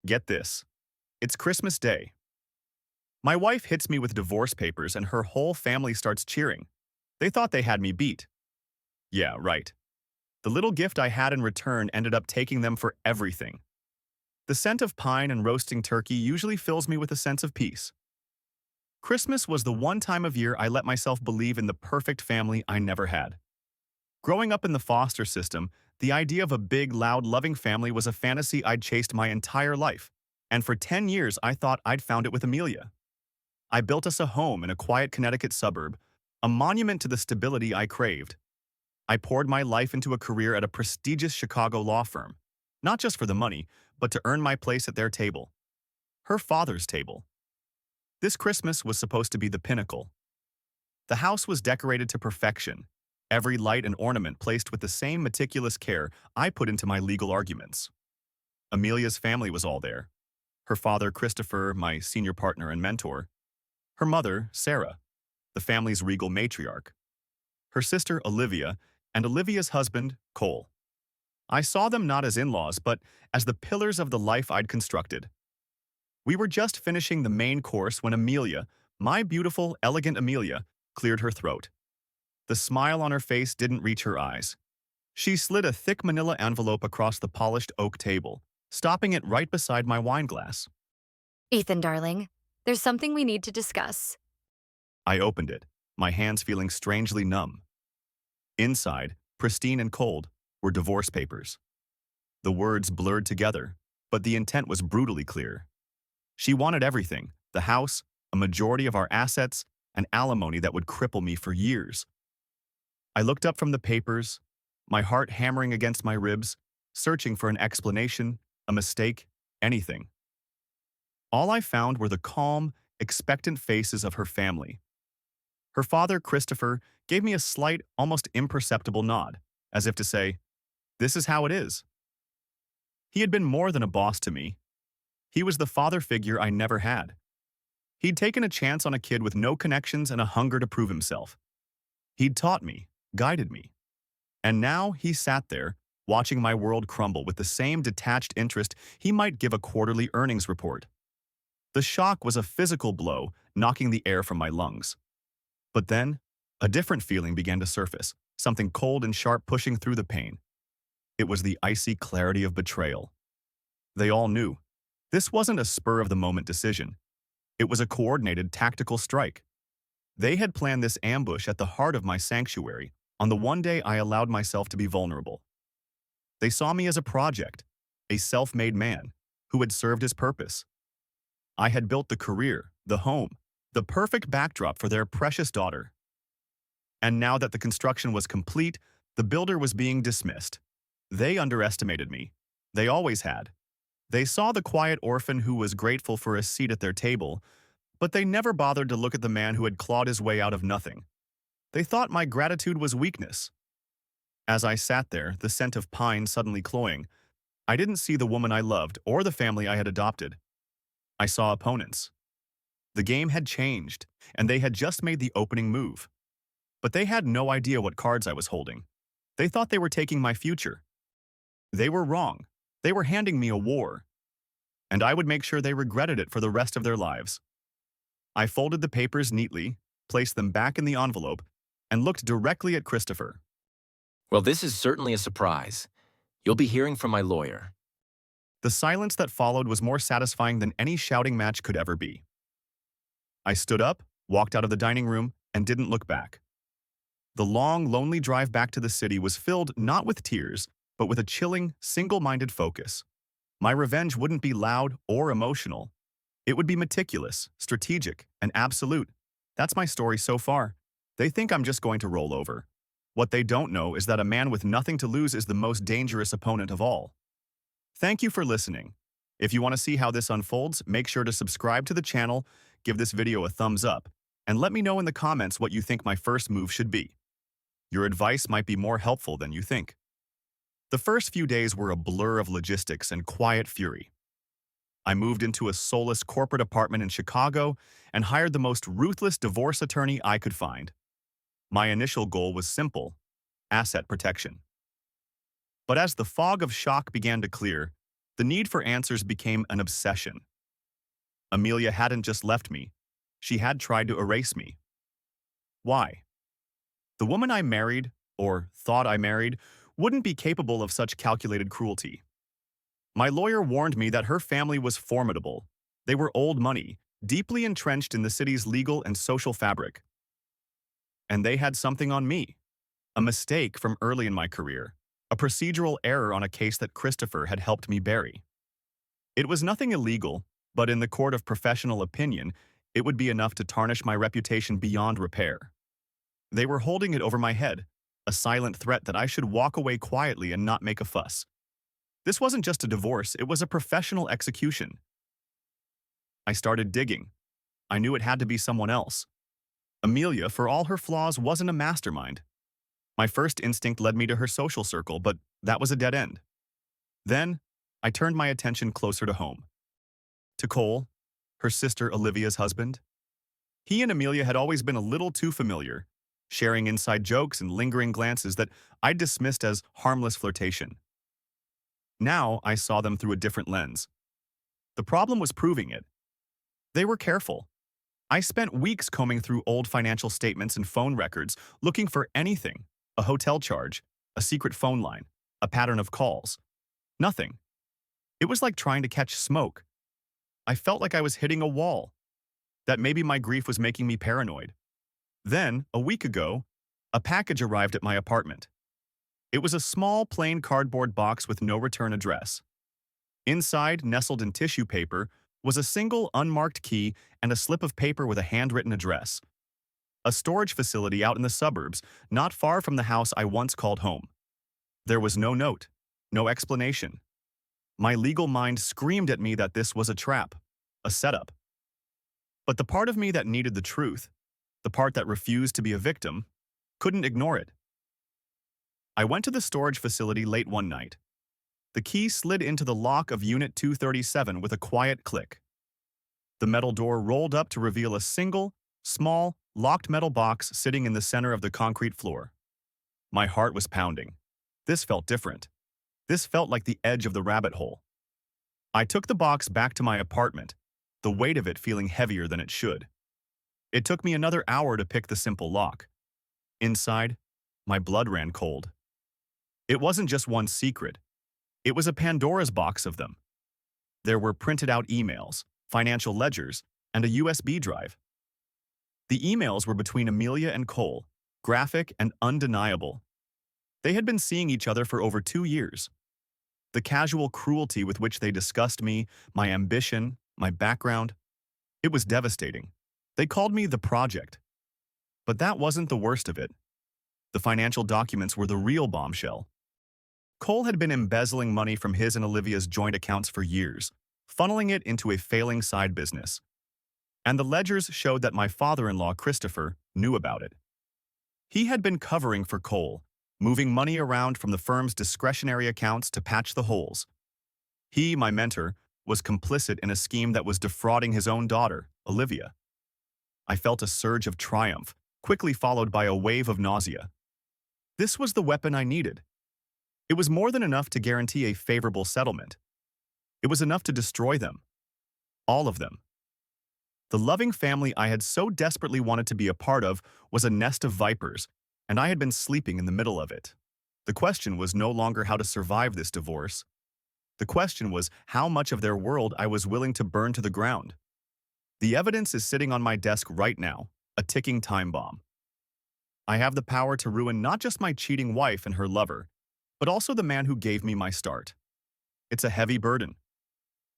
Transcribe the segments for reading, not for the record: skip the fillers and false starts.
Get this. It's Christmas Day. My wife hits me with divorce papers and her whole family starts cheering. They thought they had me beat. Yeah, right. The little gift I had in return ended up taking them for everything. The scent of pine and roasting turkey usually fills me with a sense of peace. Christmas was the one time of year I let myself believe in the perfect family I never had. Growing up in the foster system, the idea of a big, loud, loving family was a fantasy I'd chased my entire life, and for 10 years I thought I'd found it with Amelia. I built us a home in a quiet Connecticut suburb, a monument to the stability I craved. I poured my life into a career at a prestigious Chicago law firm, not just for the money, but to earn my place at their table. Her father's table. This Christmas was supposed to be the pinnacle. The house was decorated to perfection, every light and ornament placed with the same meticulous care I put into my legal arguments. Amelia's family was all there. Her father, Christopher, my senior partner and mentor. Her mother, Sarah, the family's regal matriarch. Her sister, Olivia, and Olivia's husband, Cole. I saw them not as in-laws, but as the pillars of the life I'd constructed. We were just finishing the main course when Amelia, my beautiful, elegant Amelia, cleared her throat. The smile on her face didn't reach her eyes. She slid a thick manila envelope across the polished oak table, stopping it right beside my wine glass. Ethan, darling, there's something we need to discuss. I opened it, my hands feeling strangely numb. Inside, pristine and cold, were divorce papers. The words blurred together, but the intent was brutally clear. She wanted everything: the house, a majority of our assets, and alimony that would cripple me for years. I looked up from the papers, my heart hammering against my ribs, searching for an explanation, a mistake, anything. All I found were the calm, expectant faces of her family. Her father, Christopher, gave me a slight, almost imperceptible nod, as if to say, "This is how it is." He had been more than a boss to me. He was the father figure I never had. He'd taken a chance on a kid with no connections and a hunger to prove himself. He'd taught me, guided me. And now he sat there, watching my world crumble with the same detached interest he might give a quarterly earnings report. The shock was a physical blow, knocking the air from my lungs. But then, a different feeling began to surface, something cold and sharp pushing through the pain. It was the icy clarity of betrayal. They all knew. This wasn't a spur-of-the-moment decision. It was a coordinated tactical strike. They had planned this ambush at the heart of my sanctuary, on the one day I allowed myself to be vulnerable. They saw me as a project, a self-made man, who had served his purpose. I had built the career, the home, the perfect backdrop for their precious daughter. And now that the construction was complete, the builder was being dismissed. They underestimated me. They always had. They saw the quiet orphan who was grateful for a seat at their table, but they never bothered to look at the man who had clawed his way out of nothing. They thought my gratitude was weakness. As I sat there, the scent of pine suddenly cloying, I didn't see the woman I loved or the family I had adopted. I saw opponents. The game had changed, and they had just made the opening move. But they had no idea what cards I was holding. They thought they were taking my future. They were wrong. They were handing me a war. And I would make sure they regretted it for the rest of their lives. I folded the papers neatly, placed them back in the envelope, and looked directly at Christopher. Well, this is certainly a surprise. You'll be hearing from my lawyer. The silence that followed was more satisfying than any shouting match could ever be. I stood up, walked out of the dining room, and didn't look back. The long, lonely drive back to the city was filled not with tears, but with a chilling, single-minded focus. My revenge wouldn't be loud or emotional. It would be meticulous, strategic, and absolute. That's my story so far. They think I'm just going to roll over. What they don't know is that a man with nothing to lose is the most dangerous opponent of all. Thank you for listening. If you want to see how this unfolds, make sure to subscribe to the channel, give this video a thumbs up, and let me know in the comments what you think my first move should be. Your advice might be more helpful than you think. The first few days were a blur of logistics and quiet fury. I moved into a soulless corporate apartment in Chicago and hired the most ruthless divorce attorney I could find. My initial goal was simple: asset protection. But as the fog of shock began to clear, The need for answers became an obsession. Amelia hadn't just left me. She had tried to erase me. Why? The woman I married, or thought I married, wouldn't be capable of such calculated cruelty. My lawyer warned me that her family was formidable. They were old money, deeply entrenched in the city's legal and social fabric. And they had something on me. A mistake from early in my career. A procedural error on a case that Christopher had helped me bury. It was nothing illegal, but in the court of professional opinion, it would be enough to tarnish my reputation beyond repair. They were holding it over my head, a silent threat that I should walk away quietly and not make a fuss. This wasn't just a divorce, it was a professional execution. I started digging. I knew it had to be someone else. Amelia, for all her flaws, wasn't a mastermind. My first instinct led me to her social circle, but that was a dead end. Then, I turned my attention closer to home. To Cole, her sister Olivia's husband. He and Amelia had always been a little too familiar, sharing inside jokes and lingering glances that I dismissed as harmless flirtation. Now I saw them through a different lens. The problem was proving it. They were careful. I spent weeks combing through old financial statements and phone records, looking for anything: a hotel charge, a secret phone line, a pattern of calls. Nothing. It was like trying to catch smoke. I felt like I was hitting a wall, that maybe my grief was making me paranoid. Then, a week ago, a package arrived at my apartment. It was a small, plain cardboard box with no return address. Inside, nestled in tissue paper, was a single unmarked key and a slip of paper with a handwritten address. A storage facility out in the suburbs, not far from the house I once called home. There was no note, no explanation. My legal mind screamed at me that this was a trap, a setup. But the part of me that needed the truth, the part that refused to be a victim, couldn't ignore it. I went to the storage facility late one night. The key slid into the lock of Unit 237 with a quiet click. The metal door rolled up to reveal a single, small, locked metal box sitting in the center of the concrete floor. My heart was pounding. This felt different. This felt like the edge of the rabbit hole. I took the box back to my apartment, the weight of it feeling heavier than it should. It took me another hour to pick the simple lock. Inside, my blood ran cold. It wasn't just one secret. It was a Pandora's box of them. There were printed-out emails, financial ledgers, and a USB drive. The emails were between Amelia and Cole, graphic and undeniable. They had been seeing each other for over 2 years. The casual cruelty with which they discussed me, my ambition, my background, it was devastating. They called me the project. But that wasn't the worst of it. The financial documents were the real bombshell. Cole had been embezzling money from his and Olivia's joint accounts for years, funneling it into a failing side business. And the ledgers showed that my father-in-law, Christopher, knew about it. He had been covering for Cole, moving money around from the firm's discretionary accounts to patch the holes. He, my mentor, was complicit in a scheme that was defrauding his own daughter, Olivia. I felt a surge of triumph, quickly followed by a wave of nausea. This was the weapon I needed. It was more than enough to guarantee a favorable settlement. It was enough to destroy them. All of them. The loving family I had so desperately wanted to be a part of was a nest of vipers, and I had been sleeping in the middle of it. The question was no longer how to survive this divorce. The question was how much of their world I was willing to burn to the ground. The evidence is sitting on my desk right now, a ticking time bomb. I have the power to ruin not just my cheating wife and her lover, but also the man who gave me my start. It's a heavy burden.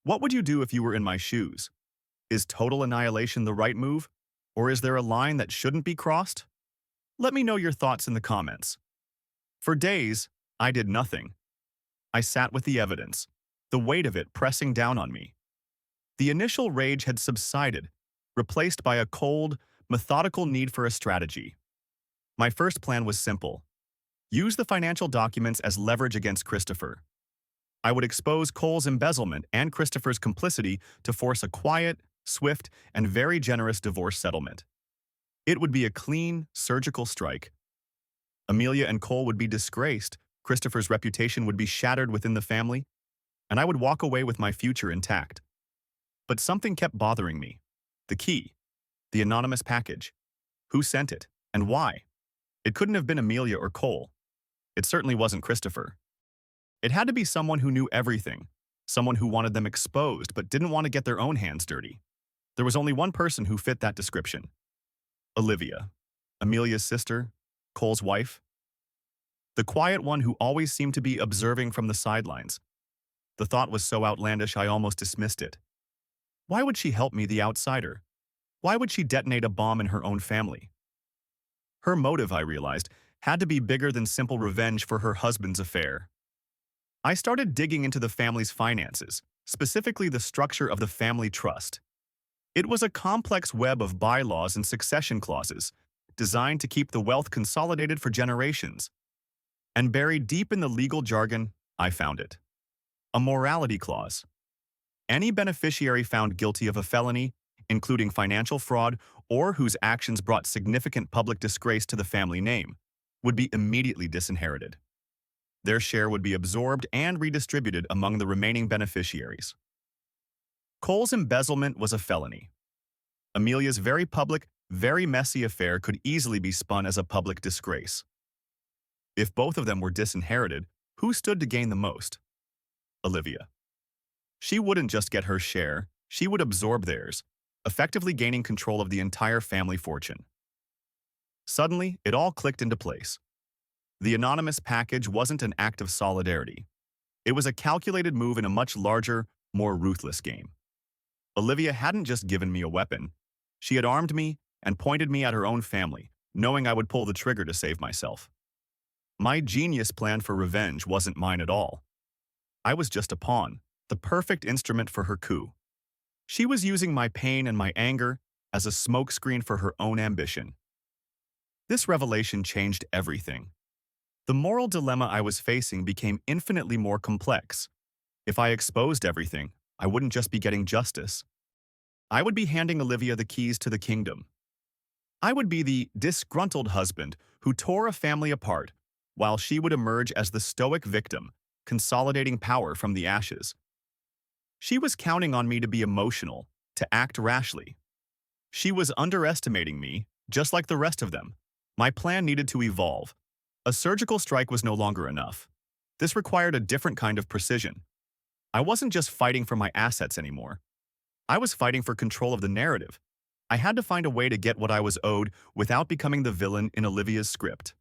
What would you do if you were in my shoes? Is total annihilation the right move? Or is there a line that shouldn't be crossed? Let me know your thoughts in the comments. For days, I did nothing. I sat with the evidence, the weight of it pressing down on me. The initial rage had subsided, replaced by a cold, methodical need for a strategy. My first plan was simple. Use the financial documents as leverage against Christopher. I would expose Cole's embezzlement and Christopher's complicity to force a quiet, swift, and very generous divorce settlement. It would be a clean, surgical strike. Amelia and Cole would be disgraced, Christopher's reputation would be shattered within the family, and I would walk away with my future intact. But something kept bothering me. The key. The anonymous package. Who sent it, and why? It couldn't have been Amelia or Cole. It certainly wasn't Christopher. It had to be someone who knew everything, someone who wanted them exposed but didn't want to get their own hands dirty. There was only one person who fit that description. Olivia. Amelia's sister, Cole's wife. The quiet one who always seemed to be observing from the sidelines. The thought was so outlandish I almost dismissed it. Why would she help me, the outsider? Why would she detonate a bomb in her own family? Her motive, I realized, had to be bigger than simple revenge for her husband's affair. I started digging into the family's finances, specifically the structure of the family trust. It was a complex web of bylaws and succession clauses, designed to keep the wealth consolidated for generations. And buried deep in the legal jargon, I found it. A morality clause. Any beneficiary found guilty of a felony, including financial fraud or whose actions brought significant public disgrace to the family name, would be immediately disinherited. Their share would be absorbed and redistributed among the remaining beneficiaries. Cole's embezzlement was a felony. Amelia's very public, very messy affair could easily be spun as a public disgrace. If both of them were disinherited, who stood to gain the most? Olivia. She wouldn't just get her share, she would absorb theirs, effectively gaining control of the entire family fortune. Suddenly, it all clicked into place. The anonymous package wasn't an act of solidarity. It was a calculated move in a much larger, more ruthless game. Olivia hadn't just given me a weapon. She had armed me and pointed me at her own family, knowing I would pull the trigger to save myself. My genius plan for revenge wasn't mine at all. I was just a pawn, the perfect instrument for her coup. She was using my pain and my anger as a smokescreen for her own ambition. This revelation changed everything. The moral dilemma I was facing became infinitely more complex. If I exposed everything, I wouldn't just be getting justice. I would be handing Olivia the keys to the kingdom. I would be the disgruntled husband who tore a family apart, while she would emerge as the stoic victim, consolidating power from the ashes. She was counting on me to be emotional, to act rashly. She was underestimating me, just like the rest of them. My plan needed to evolve. A surgical strike was no longer enough. This required a different kind of precision. I wasn't just fighting for my assets anymore. I was fighting for control of the narrative. I had to find a way to get what I was owed without becoming the villain in Olivia's script.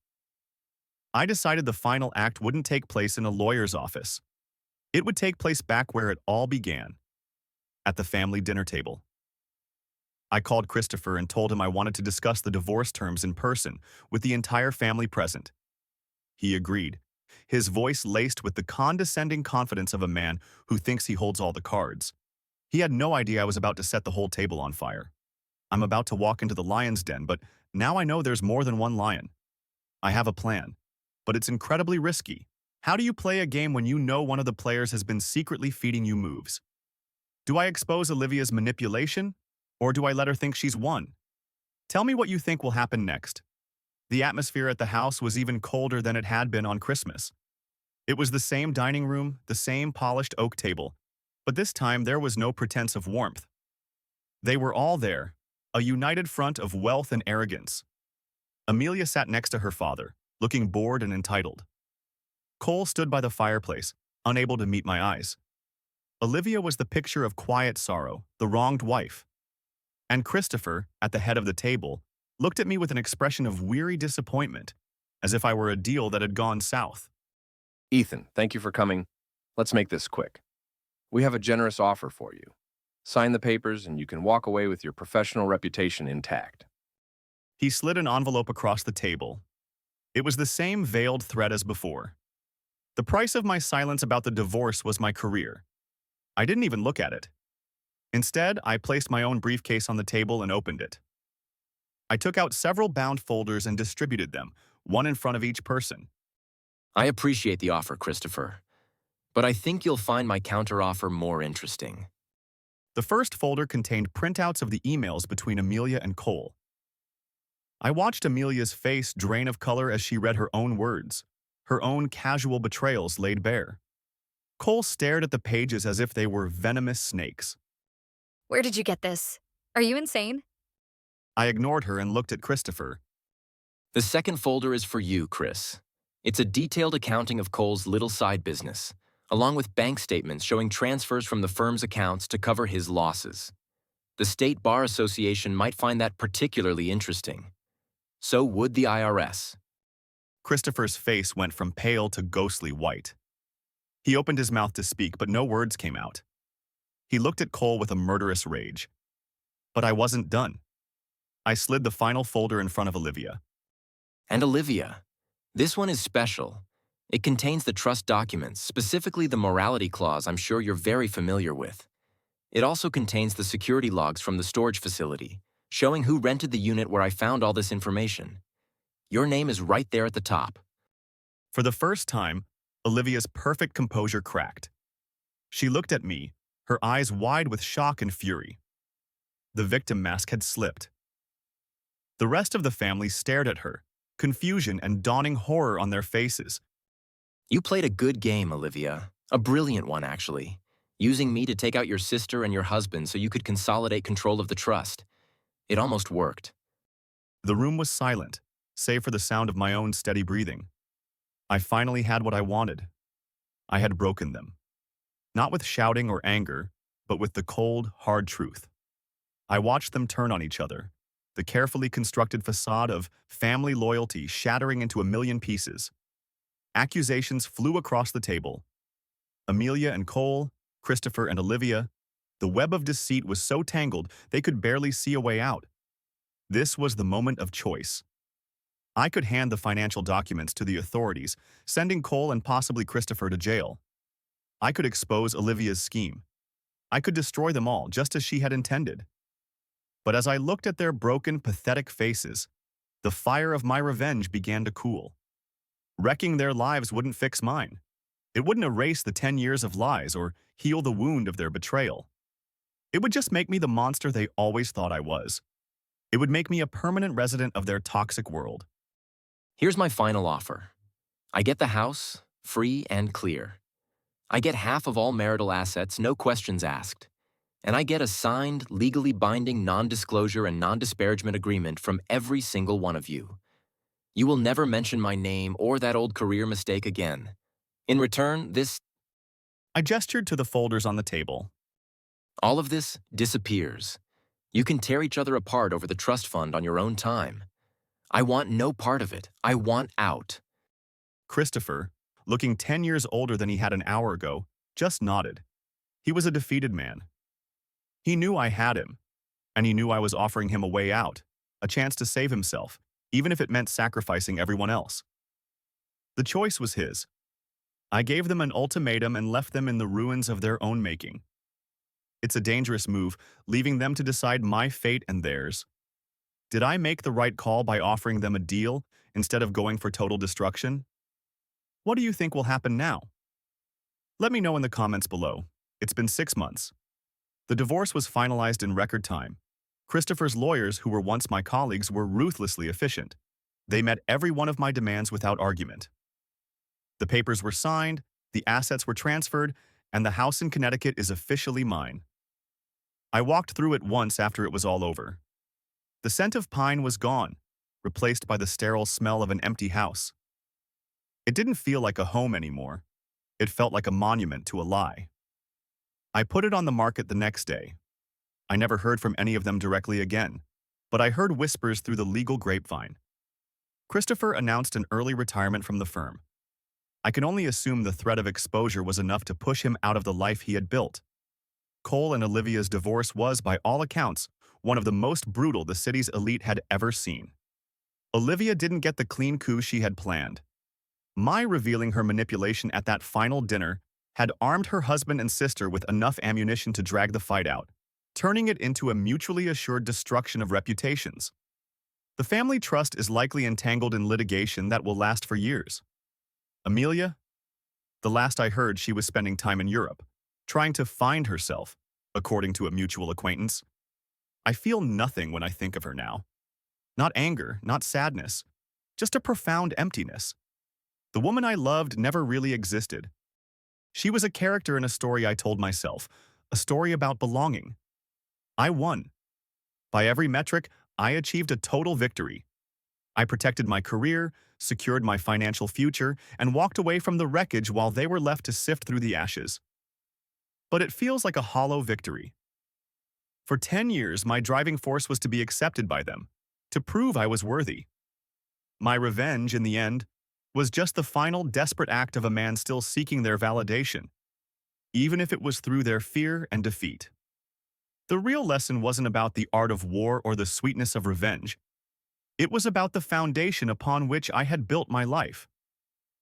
I decided the final act wouldn't take place in a lawyer's office. It would take place back where it all began, at the family dinner table. I called Christopher and told him I wanted to discuss the divorce terms in person, with the entire family present. He agreed, his voice laced with the condescending confidence of a man who thinks he holds all the cards. He had no idea I was about to set the whole table on fire. I'm about to walk into the lion's den, but now I know there's more than one lion. I have a plan, but it's incredibly risky. How do you play a game when you know one of the players has been secretly feeding you moves? Do I expose Olivia's manipulation, or do I let her think she's won? Tell me what you think will happen next. The atmosphere at the house was even colder than it had been on Christmas. It was the same dining room, the same polished oak table, but this time there was no pretense of warmth. They were all there, a united front of wealth and arrogance. Amelia sat next to her father, looking bored and entitled. Cole stood by the fireplace, unable to meet my eyes. Olivia was the picture of quiet sorrow, the wronged wife. And Christopher, at the head of the table, looked at me with an expression of weary disappointment, as if I were a deal that had gone south. Ethan, thank you for coming. Let's make this quick. We have a generous offer for you. Sign the papers and you can walk away with your professional reputation intact. He slid an envelope across the table. It was the same veiled threat as before. The price of my silence about the divorce was my career. I didn't even look at it. Instead, I placed my own briefcase on the table and opened it. I took out several bound folders and distributed them, one in front of each person. I appreciate the offer, Christopher, but I think you'll find my counteroffer more interesting. The first folder contained printouts of the emails between Amelia and Cole. I watched Amelia's face drain of color as she read her own words, her own casual betrayals laid bare. Cole stared at the pages as if they were venomous snakes. Where did you get this? Are you insane? I ignored her and looked at Christopher. The second folder is for you, Chris. It's a detailed accounting of Cole's little side business, along with bank statements showing transfers from the firm's accounts to cover his losses. The State Bar Association might find that particularly interesting. So would the IRS. Christopher's face went from pale to ghostly white. He opened his mouth to speak, but no words came out. He looked at Cole with a murderous rage. But I wasn't done. I slid the final folder in front of Olivia. And Olivia, this one is special. It contains the trust documents, specifically the morality clause I'm sure you're very familiar with. It also contains the security logs from the storage facility, showing who rented the unit where I found all this information. Your name is right there at the top. For the first time, Olivia's perfect composure cracked. She looked at me, her eyes wide with shock and fury. The victim mask had slipped. The rest of the family stared at her, confusion and dawning horror on their faces. You played a good game, Olivia. A brilliant one, actually. Using me to take out your sister and your husband so you could consolidate control of the trust. It almost worked. The room was silent, save for the sound of my own steady breathing. I finally had what I wanted. I had broken them. Not with shouting or anger, but with the cold, hard truth. I watched them turn on each other, the carefully constructed facade of family loyalty shattering into a million pieces. Accusations flew across the table. Amelia and Cole, Christopher and Olivia, the web of deceit was so tangled they could barely see a way out. This was the moment of choice. I could hand the financial documents to the authorities, sending Cole and possibly Christopher to jail. I could expose Olivia's scheme. I could destroy them all, just as she had intended. But as I looked at their broken, pathetic faces, the fire of my revenge began to cool. Wrecking their lives wouldn't fix mine. It wouldn't erase the 10 years of lies or heal the wound of their betrayal. It would just make me the monster they always thought I was. It would make me a permanent resident of their toxic world. Here's my final offer. I get the house, free and clear. I get half of all marital assets, no questions asked. And I get a signed, legally binding non-disclosure and non-disparagement agreement from every single one of you. You will never mention my name or that old career mistake again. In return, I gestured to the folders on the table. all of this disappears. You can tear each other apart over the trust fund on your own time. I want no part of it. I want out. Christopher, looking 10 years older than he had an hour ago, just nodded. He was a defeated man. He knew I had him, and he knew I was offering him a way out, a chance to save himself, even if it meant sacrificing everyone else. The choice was his. I gave them an ultimatum and left them in the ruins of their own making. It's a dangerous move, leaving them to decide my fate and theirs. Did I make the right call by offering them a deal instead of going for total destruction? What do you think will happen now? Let me know in the comments below. It's been 6 months. The divorce was finalized in record time. Christopher's lawyers, who were once my colleagues, were ruthlessly efficient. They met every one of my demands without argument. The papers were signed, the assets were transferred, and the house in Connecticut is officially mine. I walked through it once after it was all over. The scent of pine was gone, replaced by the sterile smell of an empty house. It didn't feel like a home anymore. It felt like a monument to a lie. I put it on the market the next day. I never heard from any of them directly again, but I heard whispers through the legal grapevine. Christopher announced an early retirement from the firm. I can only assume the threat of exposure was enough to push him out of the life he had built. Cole and Olivia's divorce was, by all accounts, one of the most brutal the city's elite had ever seen. Olivia didn't get the clean coup she had planned. My revealing her manipulation at that final dinner had armed her husband and sister with enough ammunition to drag the fight out, turning it into a mutually assured destruction of reputations. The family trust is likely entangled in litigation that will last for years. Amelia? The last I heard, she was spending time in Europe, trying to find herself, according to a mutual acquaintance. I feel nothing when I think of her now. Not anger, not sadness, just a profound emptiness. The woman I loved never really existed. She was a character in a story I told myself, a story about belonging. I won. By every metric, I achieved a total victory. I protected my career, secured my financial future, and walked away from the wreckage while they were left to sift through the ashes. But it feels like a hollow victory. For 10 years, my driving force was to be accepted by them, to prove I was worthy. My revenge, in the end, was just the final desperate act of a man still seeking their validation, even if it was through their fear and defeat. The real lesson wasn't about the art of war or the sweetness of revenge. It was about the foundation upon which I had built my life.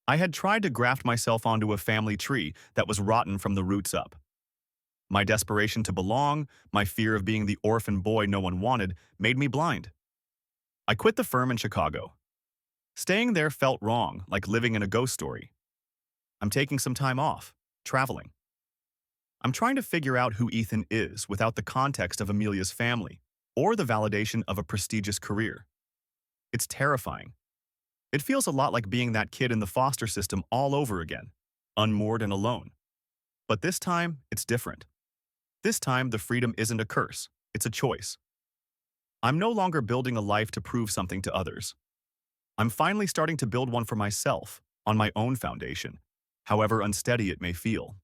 I had tried to graft myself onto a family tree that was rotten from the roots up. My desperation to belong, my fear of being the orphan boy no one wanted, made me blind. I quit the firm in Chicago. Staying there felt wrong, like living in a ghost story. I'm taking some time off, traveling. I'm trying to figure out who Ethan is without the context of Amelia's family or the validation of a prestigious career. It's terrifying. It feels a lot like being that kid in the foster system all over again, unmoored and alone. But this time, it's different. This time, the freedom isn't a curse, it's a choice. I'm no longer building a life to prove something to others. I'm finally starting to build one for myself, on my own foundation, however unsteady it may feel.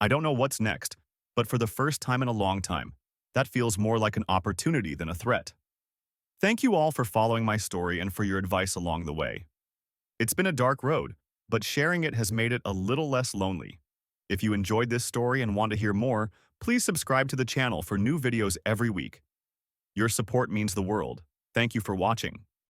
I don't know what's next, but for the first time in a long time, that feels more like an opportunity than a threat. Thank you all for following my story and for your advice along the way. It's been a dark road, but sharing it has made it a little less lonely. If you enjoyed this story and want to hear more, please subscribe to the channel for new videos every week. Your support means the world. Thank you for watching.